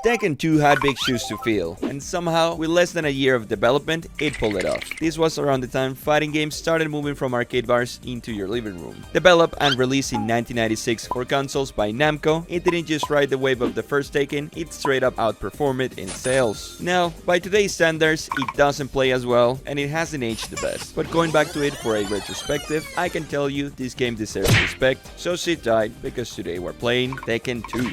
Tekken 2 had big shoes to fill, and somehow, with less than a year of development, it pulled it off. This was around the time fighting games started moving from arcade bars into your living room. Developed and released in 1996 for consoles by Namco, it didn't just ride the wave of the first Tekken, it straight up outperformed it in sales. Now, by today's standards, it doesn't play as well, and it hasn't aged the best. But going back to it for a retrospective, I can tell you this game deserves respect, so sit tight, because today we're playing Tekken 2.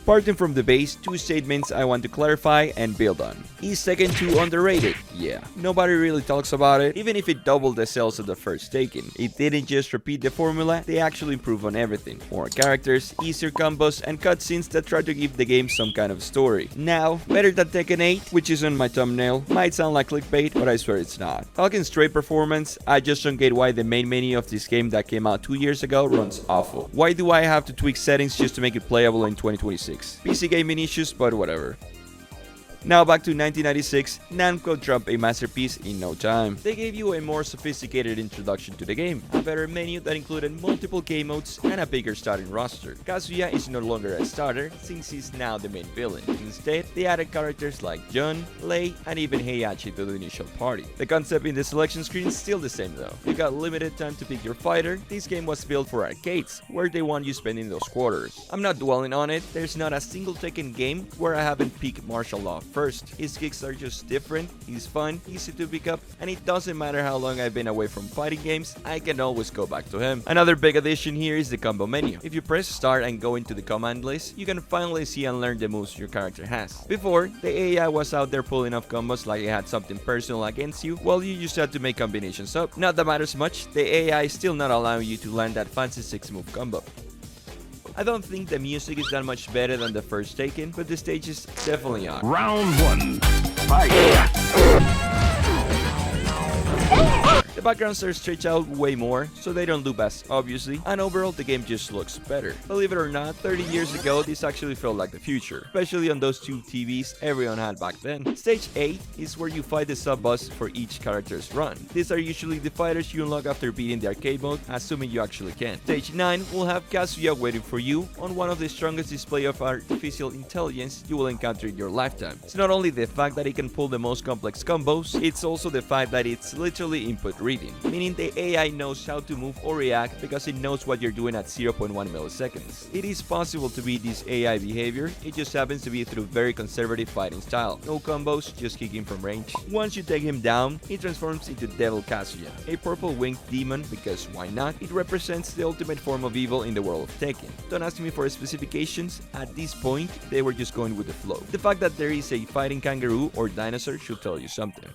Parting from the base, two statements I want to clarify and build on. Is Tekken 2 underrated? Yeah. Nobody really talks about it, even if it doubled the sales of the first Tekken. It didn't just repeat the formula, they actually improved on everything. More characters, easier combos, and cutscenes that try to give the game some kind of story. Now, better than Tekken 8, which is on my thumbnail, might sound like clickbait, but I swear it's not. Talking straight performance, I just don't get why the main menu of this game that came out 2 years ago runs awful. Why do I have to tweak settings just to make it playable in 2026? PC gaming issues, but whatever. Now back to 1996, Namco dropped a masterpiece in no time. They gave you a more sophisticated introduction to the game, a better menu that included multiple game modes and a bigger starting roster. Kazuya is no longer a starter since he's now the main villain. Instead, they added characters like Jun, Lei, and even Heihachi to the initial party. The concept in the selection screen is still the same though. You got limited time to pick your fighter. This game was built for arcades, where they want you spending those quarters. I'm not dwelling on it, there's not a single Tekken game where I haven't picked martial law first. His kicks are just different, he's fun, easy to pick up, and it doesn't matter how long I've been away from fighting games, I can always go back to him. Another big addition here is the combo menu. If you press start and go into the command list, you can finally see and learn the moves your character has. Before, the AI was out there pulling off combos like it had something personal against you, while you just had to make combinations up. Not that matters much, the AI is still not allowing you to land that fancy 6-move combo. I don't think the music is that much better than the first Tekken, but the stages definitely are. Round 1. Fight! The backgrounds are stretched out way more, so they don't loop as obviously, and overall the game just looks better. Believe it or not, 30 years ago this actually felt like the future, especially on those two TVs everyone had back then. Stage 8 is where you fight the sub-boss for each character's run. These are usually the fighters you unlock after beating the arcade mode, assuming you actually can. Stage 9 will have Kazuya waiting for you on one of the strongest display of artificial intelligence you will encounter in your lifetime. It's not only the fact that it can pull the most complex combos, it's also the fact that it's literally input reading, meaning the AI knows how to move or react because it knows what you're doing at 0.1 milliseconds. It is possible to beat this AI behavior, it just happens to be through very conservative fighting style. No combos, just kicking from range. Once you take him down, he transforms into Devil Kazuya, a purple winged demon because why not? It represents the ultimate form of evil in the world of Tekken. Don't ask me for specifications, at this point they were just going with the flow. The fact that there is a fighting kangaroo or dinosaur should tell you something.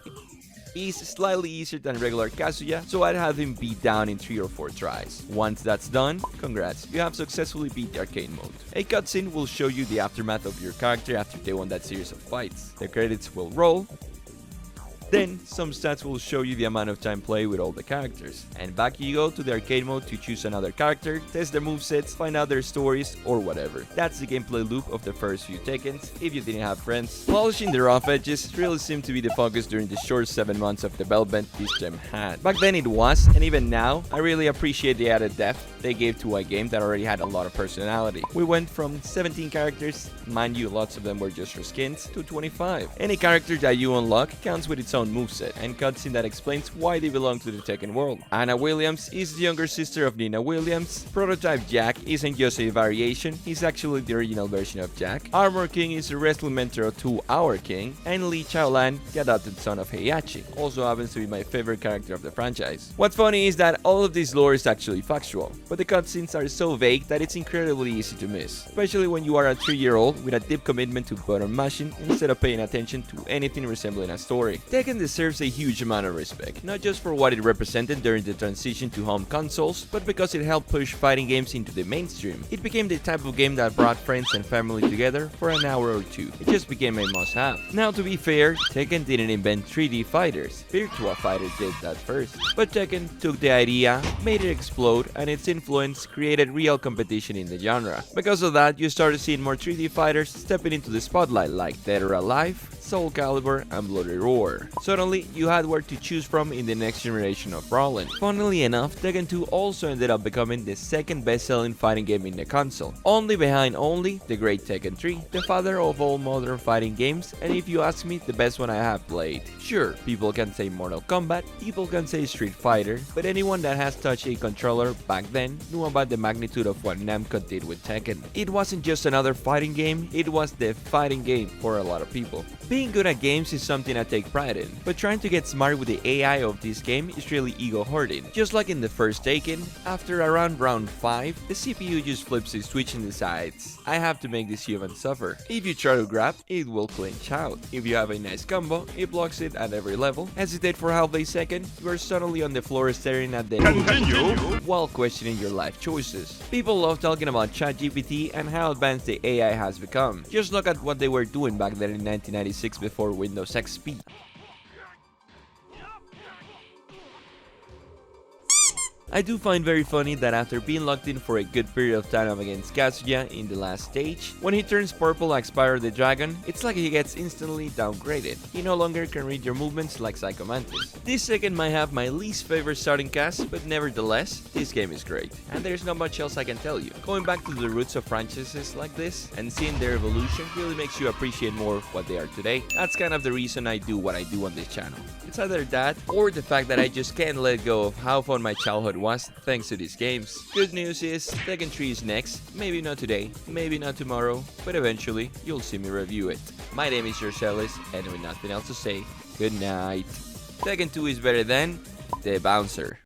He's slightly easier than regular Kazuya, so I'd have him beat down in 3 or 4 tries. Once that's done, congrats, you have successfully beat the arcade mode. A cutscene will show you the aftermath of your character after they won that series of fights. The credits will roll, then, some stats will show you the amount of time played with all the characters. And back you go to the arcade mode to choose another character, test their movesets, find out their stories, or whatever. That's the gameplay loop of the first few Tekkens, if you didn't have friends. Polishing the rough edges really seemed to be the focus during the short 7 months of development this gem had. Back then it was, and even now, I really appreciate the added depth they gave to a game that already had a lot of personality. We went from 17 characters, mind you lots of them were just for skins, to 25. Any character that you unlock counts with its own moveset, and cutscene that explains why they belong to the Tekken world. Anna Williams is the younger sister of Nina Williams. Prototype Jack isn't just a variation, he's actually the original version of Jack. Armor King is a wrestling mentor to our king, and Lee Chaolan, the adopted son of Heihachi, also happens to be my favorite character of the franchise. What's funny is that all of this lore is actually factual, but the cutscenes are so vague that it's incredibly easy to miss, especially when you are a 3-year-old with a deep commitment to button mashing instead of paying attention to anything resembling a story. Tekken deserves a huge amount of respect, not just for what it represented during the transition to home consoles, but because it helped push fighting games into the mainstream. It became the type of game that brought friends and family together for an hour or two. It just became a must-have. Now to be fair, Tekken didn't invent 3D fighters, Virtua Fighter did that first. But Tekken took the idea, made it explode, and its influence created real competition in the genre. Because of that, you started seeing more 3D fighters stepping into the spotlight like Dead or Alive, Soul Calibur, and Bloody Roar. Suddenly, you had where to choose from in the next generation of brawling. Funnily enough, Tekken 2 also ended up becoming the second best-selling fighting game in the console, only behind the great Tekken 3, the father of all modern fighting games, and if you ask me, the best one I have played. Sure, people can say Mortal Kombat, people can say Street Fighter, but anyone that has touched a controller back then knew about the magnitude of what Namco did with Tekken. It wasn't just another fighting game, it was the fighting game for a lot of people. Being good at games is something I take pride in, but trying to get smart with the AI of this game is really ego-hurting. Just like in the first Tekken, after around round 5, the CPU just flips a switch and decides, I have to make this human suffer. If you try to grab, it will clinch out. If you have a nice combo, it blocks it at every level. Hesitate for half a second, you are suddenly on the floor staring at the Continue. while questioning your life choices. People love talking about ChatGPT and how advanced the AI has become. Just look at what they were doing back then in 1996 before Windows XP. I do find very funny that after being locked in for a good period of time against Kazuya in the last stage, when he turns purple like Spyro the Dragon, it's like he gets instantly downgraded. He no longer can read your movements like Psycho Mantis. This second might have my least favorite starting cast, but nevertheless, this game is great. And there's not much else I can tell you. Going back to the roots of franchises like this, and seeing their evolution really makes you appreciate more of what they are today. That's kind of the reason I do what I do on this channel. It's either that, or the fact that I just can't let go of how fun my childhood was thanks to these games. Good news is, Tekken 3 is next, maybe not today, maybe not tomorrow, but eventually, you'll see me review it. My name is Jorcelis, and with nothing else to say, good night. Tekken 2 is better than The Bouncer.